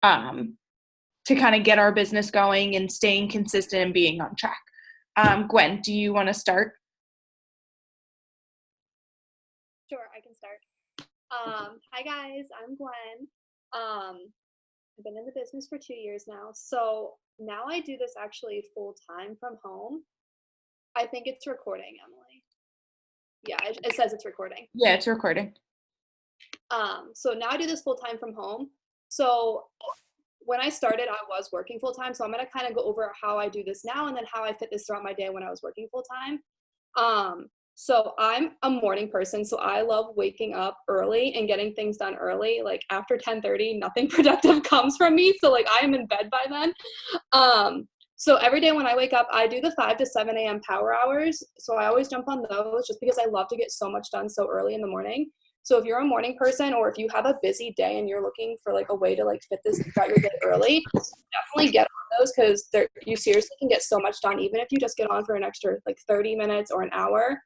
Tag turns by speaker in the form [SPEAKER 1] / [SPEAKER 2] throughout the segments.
[SPEAKER 1] to kind of get our business going and staying consistent and being on track. Gwen, do you want to start?
[SPEAKER 2] Sure, I can start. Hi guys, I'm Gwen. I've been in the business for 2 years now. So now I do this actually full time from home. I think it's recording, Emily. Yeah, it says it's recording.
[SPEAKER 1] Yeah, it's recording.
[SPEAKER 2] So now I do this full time from home. So when I started, I was working full time. So I'm gonna kind of go over how I do this now and then how I fit this throughout my day when I was working full time. So I'm a morning person, so I love waking up early and getting things done early. Like after 10:30, nothing productive comes from me. So like I am in bed by then. So every day when I wake up, I do the 5 to 7 a.m. power hours. So I always jump on those just because I love to get so much done so early in the morning. So if you're a morning person or if you have a busy day and you're looking for like a way to like fit this throughout your day early, definitely get on those because you seriously can get so much done even if you just get on for an extra like 30 minutes or an hour.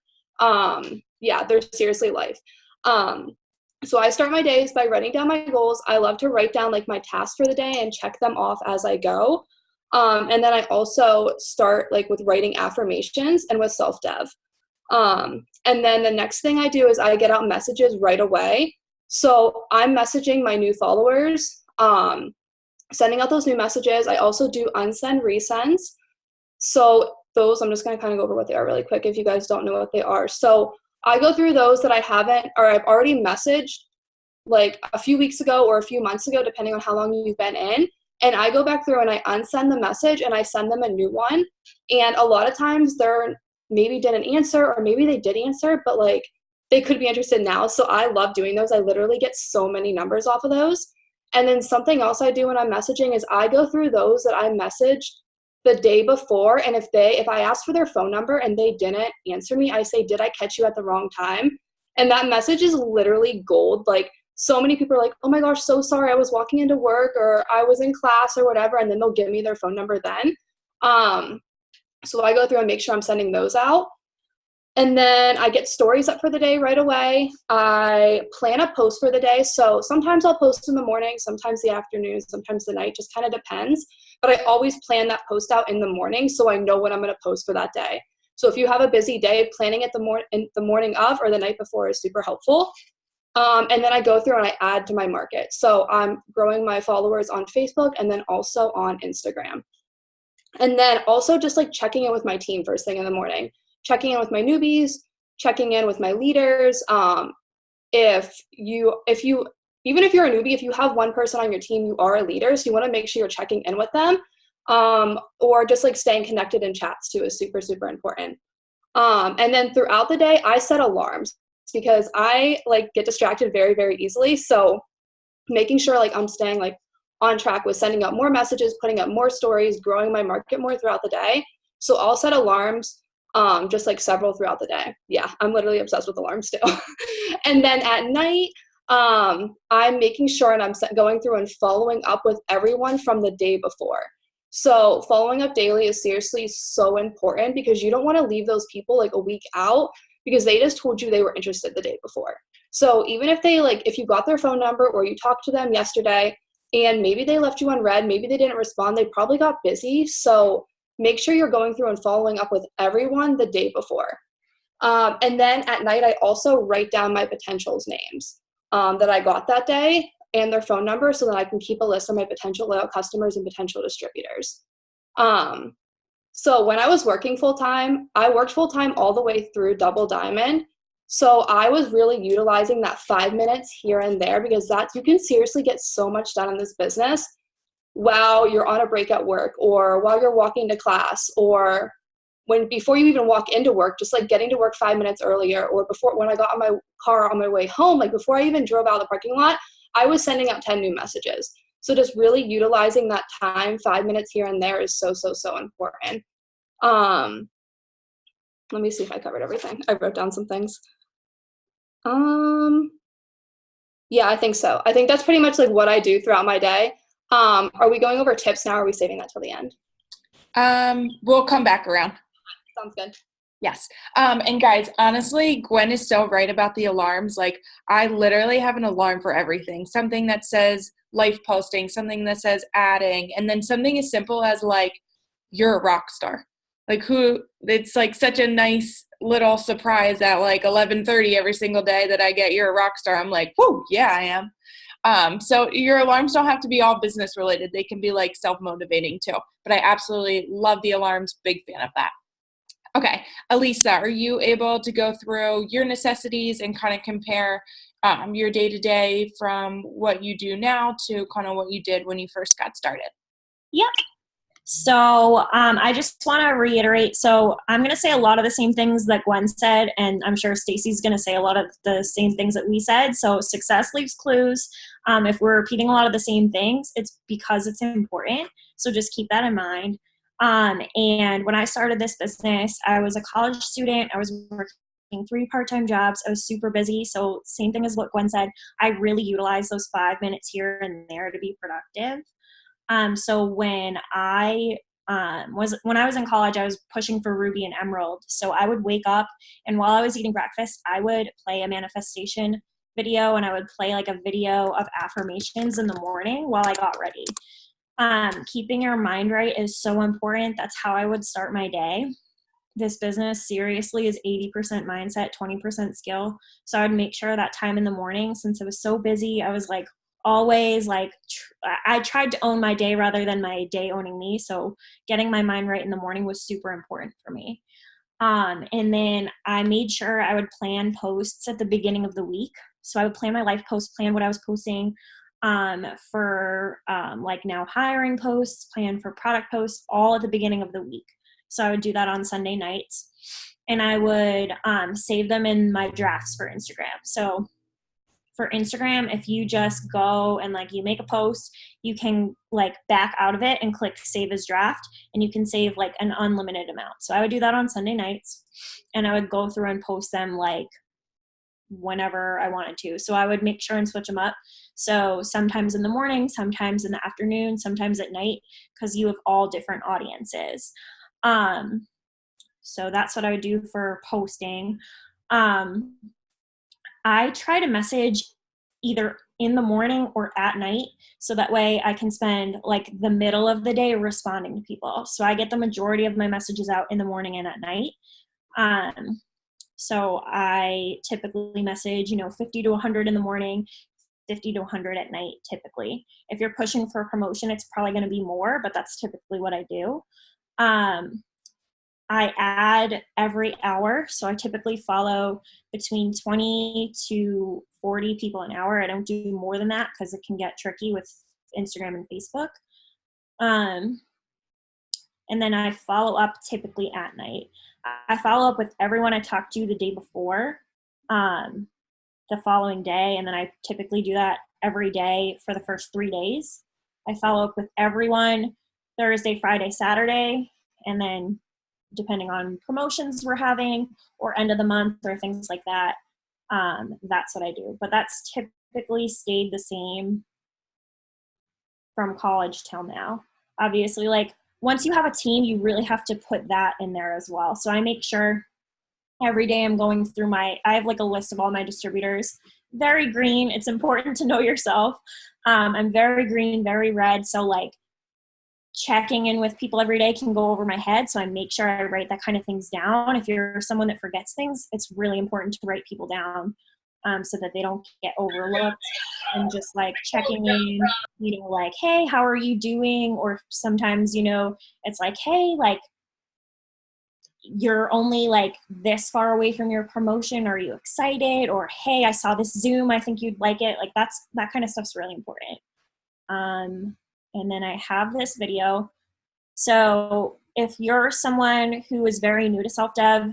[SPEAKER 2] Yeah, they're seriously life. So I start my days by writing down my goals. I love to write down like my tasks for the day and check them off as I go. And then I also start like with writing affirmations and with self-dev. And then the next thing I do is I get out messages right away. So I'm messaging my new followers, sending out those new messages. I also do unsend resends. So those, I'm just going to kind of go over what they are really quick if you guys don't know what they are. So I go through those that I haven't, or I've already messaged like a few weeks ago or a few months ago, depending on how long you've been in. And I go back through and I unsend the message and I send them a new one. And a lot of times they're maybe didn't answer or maybe they did answer, but like they could be interested now. So I love doing those. I literally get so many numbers off of those. And then something else I do when I'm messaging is I go through those that I messaged the day before. And if I ask for their phone number and they didn't answer me, I say, did I catch you at the wrong time? And that message is literally gold. Like so many people are like, oh my gosh, so sorry. I was walking into work or I was in class or whatever. And then they'll give me their phone number then. So I go through and make sure I'm sending those out. And then I get stories up for the day right away. I plan a post for the day. So sometimes I'll post in the morning, sometimes the afternoon, sometimes the night, just kind of depends. But I always plan that post out in the morning so I know what I'm going to post for that day. So if you have a busy day, planning it in the morning of or the night before is super helpful. And then I go through and I add to my market. So I'm growing my followers on Facebook and then also on Instagram. And then also just like checking in with my team first thing in the morning, checking in with my newbies, checking in with my leaders. Even if you're a newbie, if you have one person on your team, you are a leader. So you want to make sure you're checking in with them. Or just like staying connected in chats too is super, super important. And then throughout the day, I set alarms because I like get distracted very, very easily. So making sure like I'm staying like on track with sending out more messages, putting up more stories, growing my market more throughout the day. So I'll set alarms, just like several throughout the day. Yeah, I'm literally obsessed with alarms still. And then at night, I'm making sure and I'm going through and following up with everyone from the day before. So following up daily is seriously so important because you don't want to leave those people like a week out because they just told you they were interested the day before. So even if you got their phone number or you talked to them yesterday and maybe they left you on red, maybe they didn't respond, they probably got busy. So make sure you're going through and following up with everyone the day before. And then at night, I also write down my potentials names that I got that day and their phone number so that I can keep a list of my potential loyal customers and potential distributors. So when I was working full-time, I worked full-time all the way through Double Diamond. So I was really utilizing that 5 minutes here and there because you can seriously get so much done in this business while you're on a break at work or while you're walking to class or before you even walk into work, just like getting to work 5 minutes earlier or before when I got on my car on my way home, like before I even drove out of the parking lot, I was sending out 10 new messages. So just really utilizing that time, 5 minutes here and there is so, so, so important. Let me see if I covered everything. I wrote down some things. Yeah, I think so. I think that's pretty much like what I do throughout my day. Are we going over tips now or are we saving that till the end?
[SPEAKER 1] We'll come back around.
[SPEAKER 2] Sounds good.
[SPEAKER 1] Yes. And guys, honestly, Gwen is so right about the alarms. Like I literally have an alarm for everything. Something that says life posting, something that says adding, and then something as simple as like, you're a rock star. Like it's like such a nice little surprise at like 11:30 every single day that I get you're a rock star. I'm like, whoo, yeah, I am. So your alarms don't have to be all business related. They can be like self-motivating too. But I absolutely love the alarms. Big fan of that. Okay, Elisa, are you able to go through your necessities and kind of compare your day-to-day from what you do now to kind of what you did when you first got started?
[SPEAKER 3] Yep. So I just want to reiterate. So I'm going to say a lot of the same things that Gwen said, and I'm sure Stacy's going to say a lot of the same things that we said. So success leaves clues. If we're repeating a lot of the same things, it's because it's important. So just keep that in mind. And when I started this business, I was a college student. I was working 3 part-time jobs. I was super busy. So same thing as what Gwen said. I really utilized those 5 minutes here and there to be productive. So when I was in college, I was pushing for Ruby and Emerald. So I would wake up, and while I was eating breakfast, I would play a manifestation video, and I would play like a video of affirmations in the morning while I got ready. Keeping your mind right is so important. That's how I would start my day. This business seriously is 80% mindset, 20% skill. So I would make sure that time in the morning, since I was so busy, I was like always like, I tried to own my day rather than my day owning me. So getting my mind right in the morning was super important for me. And then I made sure I would plan posts at the beginning of the week. So I would plan my life post, plan what I was posting for like now hiring posts, plan for product posts, all at the beginning of the week. So I would do that on Sunday nights, and I would save them in my drafts for Instagram. So for Instagram, if you just go and like you make a post, you can like back out of it and click save as draft, and you can save like an unlimited amount. So I would do that on Sunday nights, and I would go through and post them like whenever I wanted to. So I would make sure and switch them up. So sometimes in the morning, sometimes in the afternoon, sometimes at night, because you have all different audiences. So that's what I would do for posting. I try to message either in the morning or at night, so that way I can spend like the middle of the day responding to people. So I get the majority of my messages out in the morning and at night. So I typically message, 50 to 100 in the morning, 50 to 100 at night typically. If you're pushing for a promotion, it's probably going to be more, but that's typically what I do. I add every hour. So I typically follow between 20 to 40 people an hour. I don't do more than that because it can get tricky with Instagram and Facebook. And then I follow up typically at night. I follow up with everyone I talked to the day before, the following day, and then I typically do that every day for the first 3 days. I follow up with everyone Thursday, Friday, Saturday, and then depending on promotions we're having or end of the month or things like that, that's what I do. But that's typically stayed the same from college till now. Obviously, like once you have a team, you really have to put that in there as well. So I make sure every day I'm going through I have like a list of all my distributors. Very green. It's important to know yourself. I'm very green, very red. So like checking in with people every day can go over my head. So I make sure I write that kind of things down. If you're someone that forgets things, it's really important to write people down so that they don't get overlooked. And just like checking in, like, hey, how are you doing? Or sometimes, it's like, hey, like you're only like this far away from your promotion. Are you excited? Or, hey, I saw this Zoom. I think you'd like it. Like that kind of stuff's really important. And then I have this video. So if you're someone who is very new to self-dev,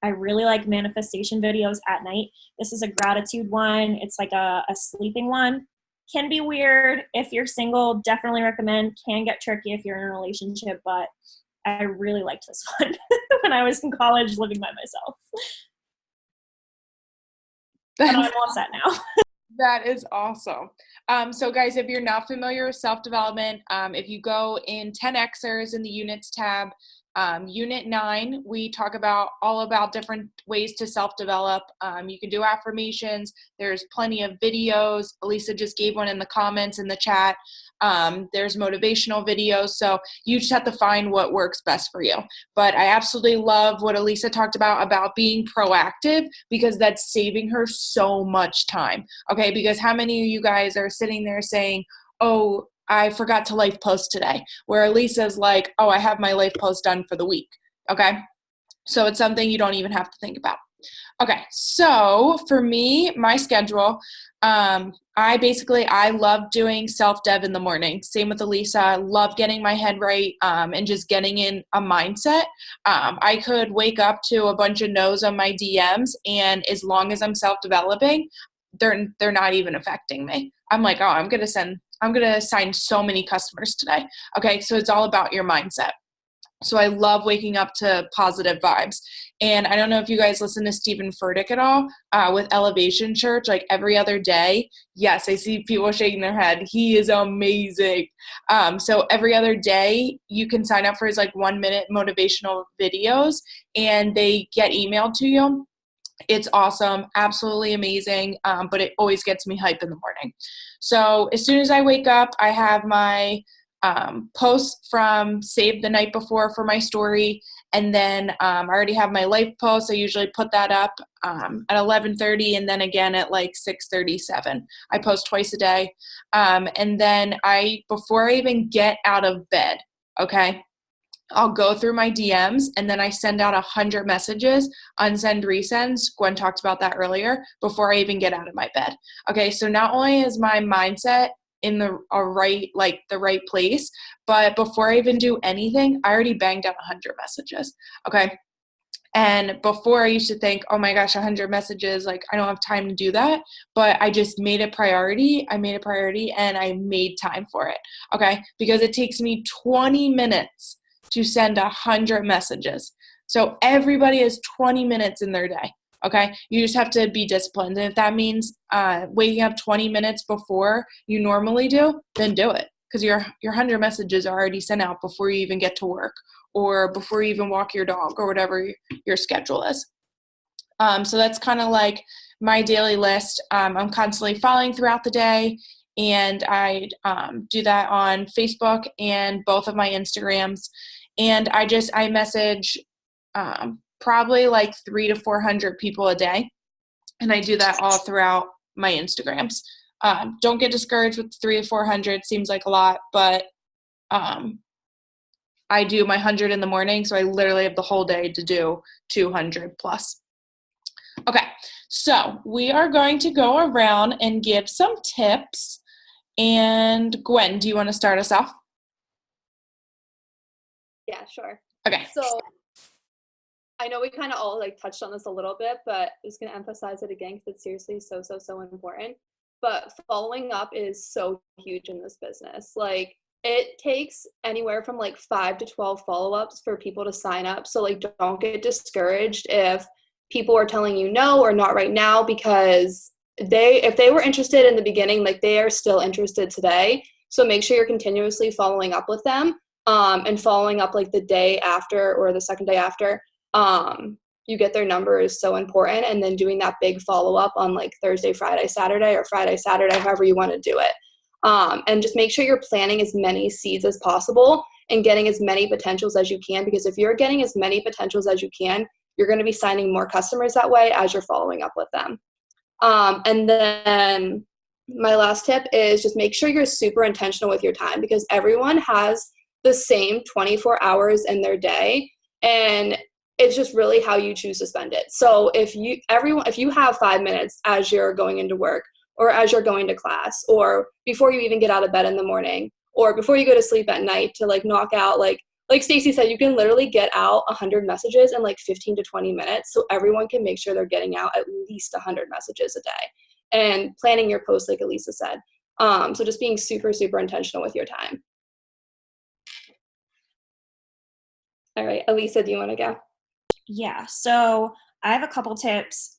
[SPEAKER 3] I really like manifestation videos at night. This is a gratitude one. It's like a sleeping one. Can be weird. If you're single, definitely recommend. Can get tricky if you're in a relationship, but I really liked this one when I was in college living by myself. And I'm all set now.
[SPEAKER 1] That is awesome. So guys, if you're not familiar with self-development, if you go in 10Xers in the units tab, unit 9, we talk about all about different ways to self-develop. You can do affirmations. There's plenty of videos. Elisa just gave one in the comments in the chat. There's motivational videos. So you just have to find what works best for you. But I absolutely love what Elisa talked about being proactive, because that's saving her so much time. Okay, because how many of you guys are sitting there saying, oh, I forgot to life post today, where Elisa's like, oh, I have my life post done for the week. Okay, so it's something you don't even have to think about. Okay, so for me, my schedule, I love doing self-dev in the morning. Same with Elisa. I love getting my head right, and just getting in a mindset. I could wake up to a bunch of no's on my DMs, and as long as I'm self-developing, they're not even affecting me. I'm like, oh, I'm gonna sign so many customers today. Okay, so it's all about your mindset. So I love waking up to positive vibes. And I don't know if you guys listen to Stephen Furtick at all, with Elevation Church, like every other day. Yes, I see people shaking their head. He is amazing. So every other day you can sign up for his like 1-minute motivational videos, and they get emailed to you. It's awesome, absolutely amazing, but it always gets me hype in the morning. So as soon as I wake up, I have my posts from saved the night before for my story, and then I already have my life post. I usually put that up at 11:30, and then again at like 6:37. I post twice a day, and then before I even get out of bed, okay, I'll go through my DMs, and then I send out 100 messages, unsend, resends. Gwen talked about that earlier, before I even get out of my bed. Okay, so not only is my mindset in the right place, but before I even do anything, I already banged out 100 messages. Okay. And before I used to think, oh my gosh, 100 messages, like I don't have time to do that. But I just made it priority. I made it priority, and I made time for it. Okay. Because it takes me 20 minutes to send 100 messages. So everybody has 20 minutes in their day. Okay. You just have to be disciplined. And if that means waking up 20 minutes before you normally do, then do it. Because your 100 messages are already sent out before you even get to work, or before you even walk your dog, or whatever your schedule is. So that's kind of like my daily list. I'm constantly following throughout the day, and I do that on Facebook and both of my Instagrams. And I message probably like 300 to 400 people a day, and I do that all throughout my Instagrams. Don't get discouraged with 300 to 400. Seems like a lot, but I do my 100 in the morning, so I literally have the whole day to do 200 plus. Okay, so we are going to go around and give some tips. And Gwen, do you want to start us off?
[SPEAKER 2] Yeah, sure.
[SPEAKER 1] Okay.
[SPEAKER 2] So I know we kind of all like touched on this a little bit, but I'm just going to emphasize it again because it's seriously so important. But following up is so huge in this business. Like it takes anywhere from like 5 to 12 follow-ups for people to sign up. So like don't get discouraged if people are telling you no or not right now, because if they were interested in the beginning, like they are still interested today. So make sure you're continuously following up with them, and following up like the day after or the second day after you get their number is so important. And then doing that big follow-up on like Thursday, Friday, Saturday, or Friday, Saturday, however you want to do it. And just make sure you're planting as many seeds as possible and getting as many potentials as you can, because if you're getting as many potentials as you can, you're going to be signing more customers that way as you're following up with them. And then my last tip is just make sure you're super intentional with your time, because everyone has the same 24 hours in their day, and it's just really how you choose to spend it. So if you have 5 minutes as you're going into work, or as you're going to class, or before you even get out of bed in the morning, or before you go to sleep at night, to like knock out, like Stacy said, you can literally get out 100 messages in like 15 to 20 minutes. So everyone can make sure they're getting out at least 100 messages a day, and planning your posts, like Elisa said. So just being super intentional with your time. All right, Elisa, do you want to go?
[SPEAKER 3] Yeah, so I have a couple tips.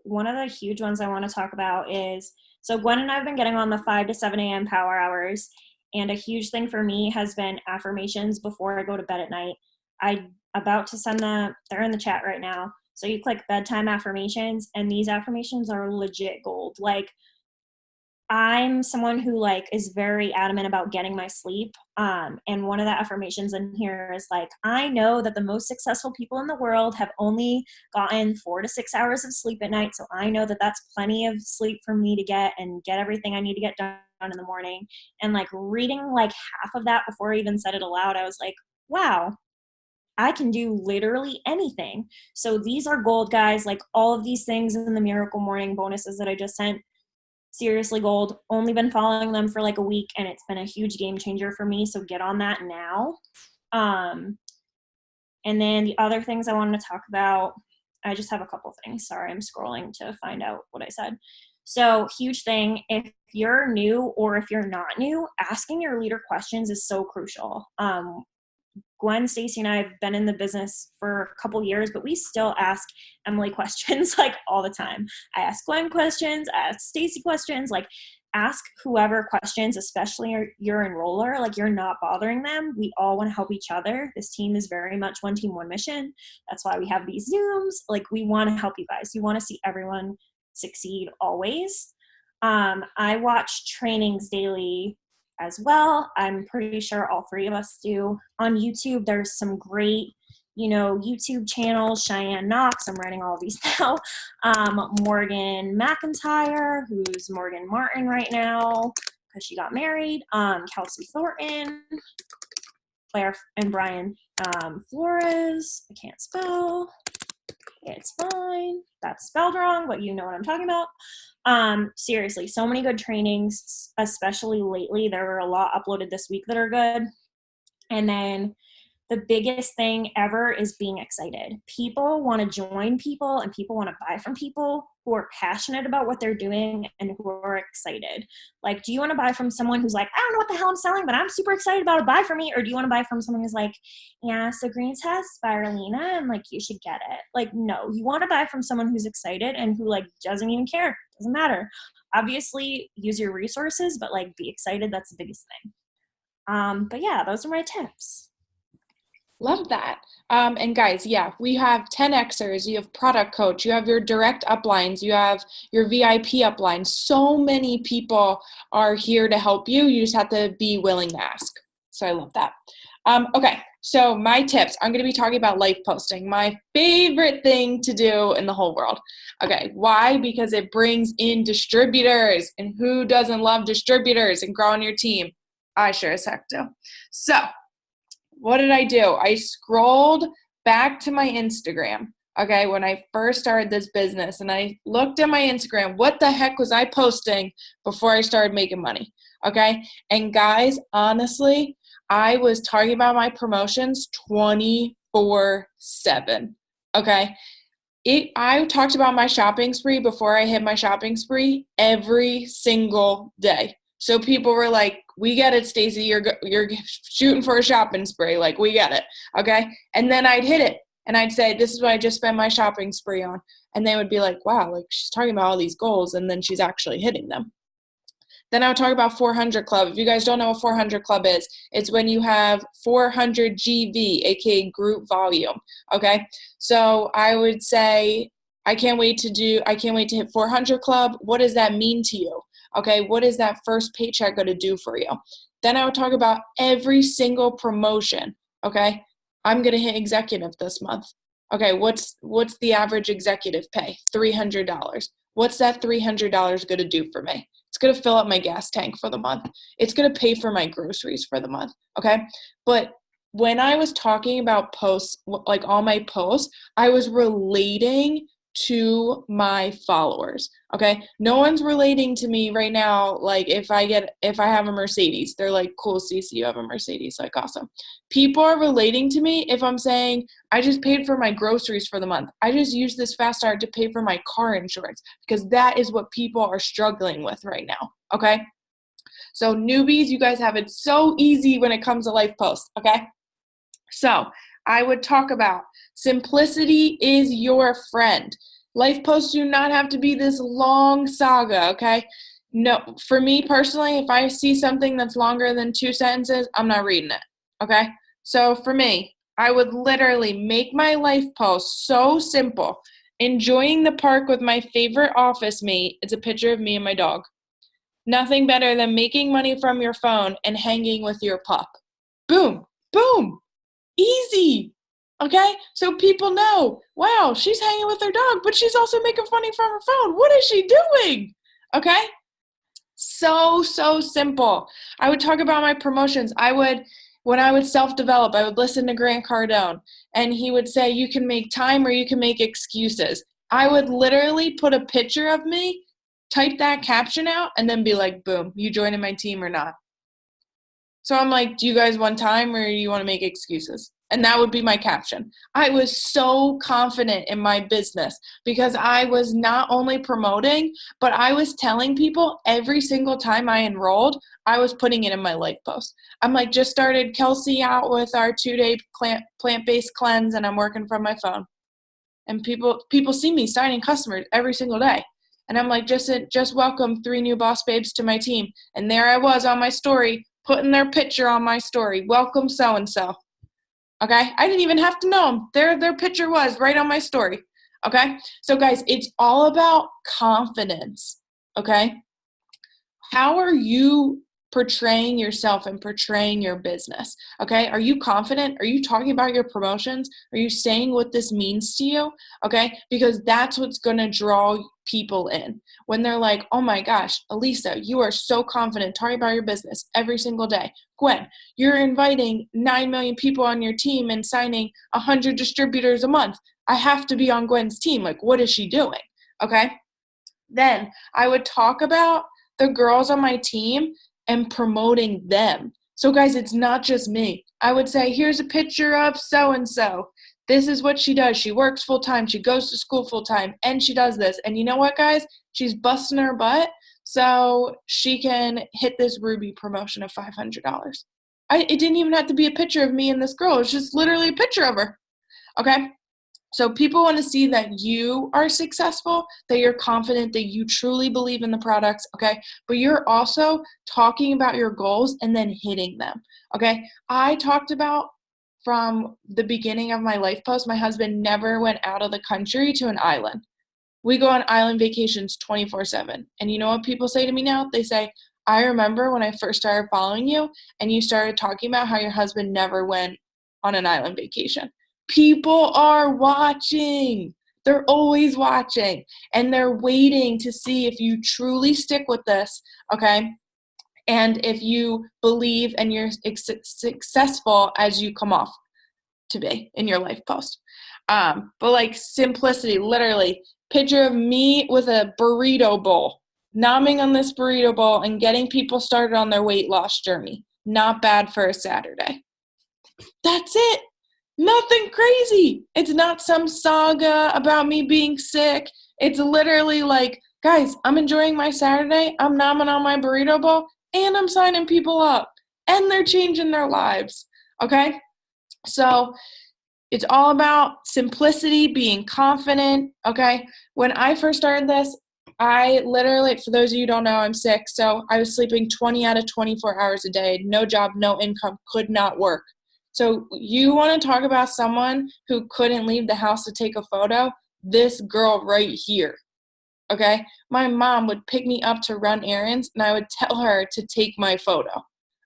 [SPEAKER 3] one of the huge ones I want to talk about is, so Gwen and I have been getting on the 5 to 7 a.m. power hours, and a huge thing for me has been affirmations before I go to bed at night. I'm about to send them, they're in the chat right now. So you click bedtime affirmations, and these affirmations are legit gold. Like, I'm someone who like is very adamant about getting my sleep. And one of the affirmations in here is like, I know that the most successful people in the world have only gotten 4 to 6 hours of sleep at night. So I know that that's plenty of sleep for me to get and get everything I need to get done in the morning. And like reading like half of that before I even said it aloud, I was like, wow, I can do literally anything. So these are gold, guys. Like all of these things in the Miracle Morning bonuses that I just sent, seriously gold. Only been following them for like a week, and it's been a huge game changer for me. So get on that now. And then the other things I wanted to talk about, I just have a couple things. Sorry, I'm scrolling to find out what I said. So huge thing, if you're new or if you're not new, asking your leader questions is so crucial. Gwen, Stacy, and I have been in the business for a couple years, but we still ask Emily questions like all the time. I ask Gwen questions, I ask Stacy questions, like ask whoever questions, especially your enroller, like you're not bothering them. We all want to help each other. This team is very much one team, one mission. That's why we have these Zooms. Like we want to help you guys. You want to see everyone succeed always. I watch trainings daily as well. I'm pretty sure all three of us do. On YouTube, there's some great, YouTube channels. Cheyenne Knox, I'm writing all these now. Morgan McIntyre, who's Morgan Martin right now because she got married. Kelsey Thornton, Claire and Brian Flores. I can't spell. It's fine. That's spelled wrong, but you know what I'm talking about. Seriously, so many good trainings, especially lately. There were a lot uploaded this week that are good. And then the biggest thing ever is being excited. People want to join people and people want to buy from people who are passionate about what they're doing and who are excited. Like, do you want to buy from someone who's like, I don't know what the hell I'm selling, but I'm super excited about it, buy from me? Or do you want to buy from someone who's like, yeah, so greens has spirulina and like, you should get it. Like, no, you want to buy from someone who's excited and who like doesn't even care. Doesn't matter. Obviously use your resources, but like be excited. That's the biggest thing. But yeah, those are my tips.
[SPEAKER 1] Love that. And guys, yeah, we have 10Xers, you have product coach, you have your direct uplines, you have your VIP uplines. So many people are here to help you. You just have to be willing to ask. So I love that. Okay, so my tips, I'm going to be talking about life posting, my favorite thing to do in the whole world. Okay, why? Because it brings in distributors, and who doesn't love distributors and growing your team? I sure as heck do. So what did I do? I scrolled back to my Instagram, okay, when I first started this business, and I looked at my Instagram. What the heck was I posting before I started making money, okay? And guys, honestly, I was talking about my promotions 24/7, okay? I talked about my shopping spree before I hit my shopping spree every single day. So people were like, we get it, Stacey, you're shooting for a shopping spree. Like, we get it, okay? And then I'd hit it, and I'd say, this is what I just spent my shopping spree on. And they would be like, wow, like she's talking about all these goals, and then she's actually hitting them. Then I would talk about 400 Club. If you guys don't know what 400 Club is, it's when you have 400 GV, aka group volume, okay? So I would say, I can't wait to hit 400 Club. What does that mean to you? Okay, what is that first paycheck going to do for you? Then I would talk about every single promotion, okay? I'm going to hit executive this month. Okay, what's the average executive pay? $300. What's that $300 going to do for me? It's going to fill up my gas tank for the month. It's going to pay for my groceries for the month, okay? But when I was talking about posts, like all my posts, I was relating to my followers, okay? No one's relating to me right now. Like if I have a Mercedes, they're like, cool, Cece, you have a Mercedes, like awesome. People are relating to me if I'm saying, I just paid for my groceries for the month. I just used this fast start to pay for my car insurance, because that is what people are struggling with right now, okay? So newbies, you guys have it so easy when it comes to life posts, okay? So I would talk about simplicity is your friend. Life posts do not have to be this long saga, okay? No, for me personally, if I see something that's longer than 2 sentences, I'm not reading it, okay? So for me, I would literally make my life post so simple. Enjoying the park with my favorite office mate. It's a picture of me and my dog. Nothing better than making money from your phone and hanging with your pup. Boom, boom, easy. Okay, so people know, wow, she's hanging with her dog, but she's also making money from her phone. What is she doing? Okay, so simple. I would talk about my promotions. When I would self-develop, I would listen to Grant Cardone, and he would say, you can make time or you can make excuses. I would literally put a picture of me, type that caption out, and then be like, boom, you joining my team or not? So I'm like, do you guys want time or do you want to make excuses? And that would be my caption. I was so confident in my business because I was not only promoting, but I was telling people every single time I enrolled, I was putting it in my life post. I'm like, just started Kelsey out with our 2-day plant-based cleanse, and I'm working from my phone. And people see me signing customers every single day. And I'm like, just welcome 3 new boss babes to my team. And there I was on my story, putting their picture on my story. Welcome so-and-so. Okay? I didn't even have to know them. Their picture was right on my story. Okay? So guys, it's all about confidence. Okay? How are you portraying yourself and portraying your business? Okay? Are you confident? Are you talking about your promotions? Are you saying what this means to you? Okay? Because that's what's going to draw people in. When they're like, oh my gosh, Elisa, you are so confident talking about your business every single day. Gwen, you're inviting 9 million people on your team and signing 100 distributors a month. I have to be on Gwen's team. Like, what is she doing? Okay? Then I would talk about the girls on my team and promoting them. So guys, it's not just me. I would say, here's a picture of so-and-so. This is what she does. She works full-time. She goes to school full-time, and she does this. And you know what, guys? She's busting her butt so she can hit this Ruby promotion of $500. It didn't even have to be a picture of me and this girl. It's just literally a picture of her. Okay? So people want to see that you are successful, that you're confident, that you truly believe in the products, okay? But you're also talking about your goals and then hitting them, okay? I talked about from the beginning of my life post, my husband never went out of the country to an island. We go on island vacations 24/7. And you know what people say to me now? They say, I remember when I first started following you and you started talking about how your husband never went on an island vacation. People are watching. They're always watching. And they're waiting to see if you truly stick with this, okay? And if you believe and you're successful as you come off to be in your life post. But like simplicity, literally, picture of me with a burrito bowl, nomming on this burrito bowl and getting people started on their weight loss journey. Not bad for a Saturday. That's it. Nothing crazy. It's not some saga about me being sick. It's literally like, guys, I'm enjoying my Saturday. I'm nomming on my burrito bowl, and I'm signing people up, and they're changing their lives. Okay? So it's all about simplicity, being confident. Okay? When I first started this, I literally, for those of you who don't know, I'm sick. So I was sleeping 20 out of 24 hours a day. No job, no income, could not work. So you want to talk about someone who couldn't leave the house to take a photo? This girl right here, okay? My mom would pick me up to run errands, and I would tell her to take my photo,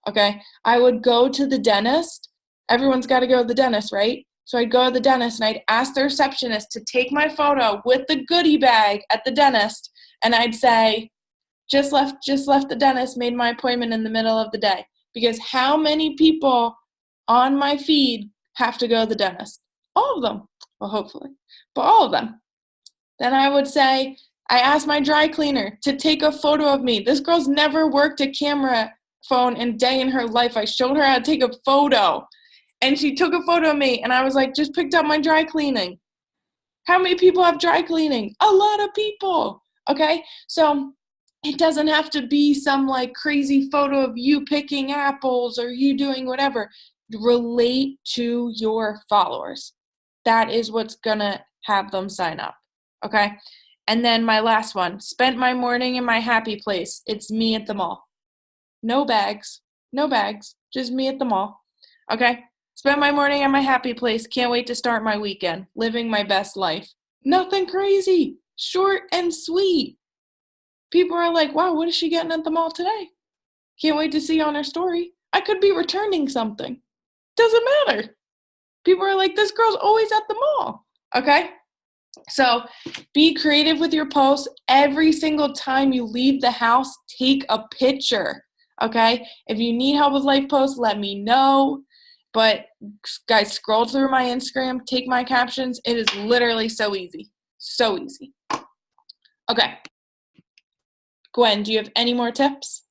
[SPEAKER 1] okay? I would go to the dentist. Everyone's got to go to the dentist, right? So I'd go to the dentist, and I'd ask the receptionist to take my photo with the goodie bag at the dentist, and I'd say, just left the dentist, made my appointment in the middle of the day. Because how many people on my feed have to go to the dentist? All of them. Well, hopefully. But all of them. Then I would say, I asked my dry cleaner to take a photo of me. This girl's never worked a camera phone a day in her life. I showed her how to take a photo. And she took a photo of me. And I was like, just picked up my dry cleaning. How many people have dry cleaning? A lot of people. Okay? So it doesn't have to be some like crazy photo of you picking apples or you doing whatever. Relate to your followers. That is what's going to have them sign up. Okay. And then my last one, spent my morning in my happy place. It's me at the mall. No bags, just me at the mall. Okay. Spent my morning at my happy place. Can't wait to start my weekend. Living my best life. Nothing crazy. Short and sweet. People are like, wow, what is she getting at the mall today? Can't wait to see on her story. I could be returning something. Doesn't matter. People are like, this girl's always at the mall. Okay? So be creative with your posts. Every single time you leave the house, take a picture. Okay? If you need help with life posts, let me know. But guys, scroll through my Instagram, take my captions. It is literally so easy. So easy. Okay. Gwen, do you have any more tips?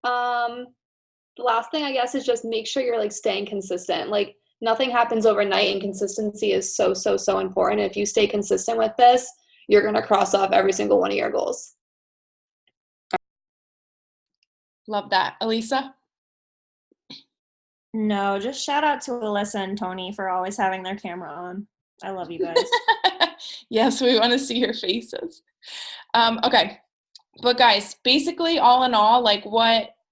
[SPEAKER 2] The last thing I guess is just make sure you're like staying consistent. Like nothing happens overnight, and consistency is so important. If you stay consistent with this, you're going to cross off every single one of your goals.
[SPEAKER 1] Love that. Elisa?
[SPEAKER 3] No, just shout out to Alyssa and Tony for always having their camera on. I love you guys.
[SPEAKER 1] Yes, we want to see your faces. Okay. But guys, basically all in all, like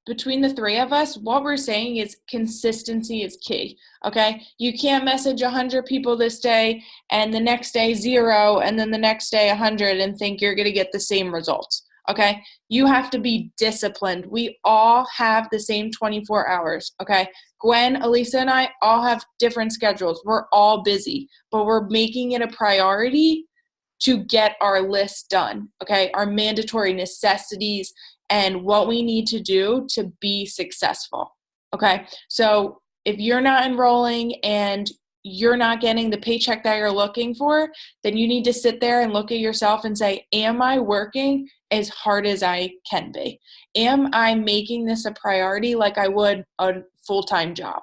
[SPEAKER 1] between the three of us, what we're saying is consistency is key. Okay. You can't message 100 people this day and the next day 0 and then the next day 100 and think you're going to get the same results. Okay. You have to be disciplined. We all have the same 24 hours. Okay. Gwen, Elisa, and I all have different schedules. We're all busy, but we're making it a priority to get our list done, okay? Our mandatory necessities and what we need to do to be successful, okay? So if you're not enrolling and you're not getting the paycheck that you're looking for, then you need to sit there and look at yourself and say, am I working as hard as I can be? Am I making this a priority like I would a full-time job?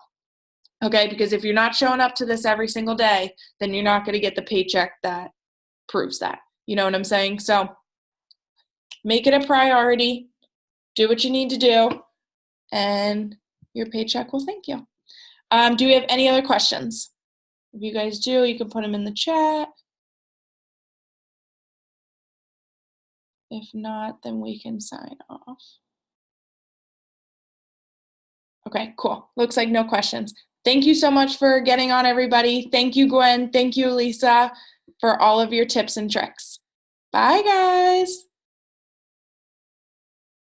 [SPEAKER 1] Okay, because if you're not showing up to this every single day, then you're not going to get the paycheck that proves that. You know what I'm saying? So make it a priority, do what you need to do, and your paycheck will thank you. Do we have any other questions? If you guys do, you can put them in the chat. If not, then we can sign off. Okay, cool. Looks like no questions. Thank you so much for getting on, everybody. Thank you, Gwen. Thank you, Lisa, for all of your tips and tricks. Bye, guys.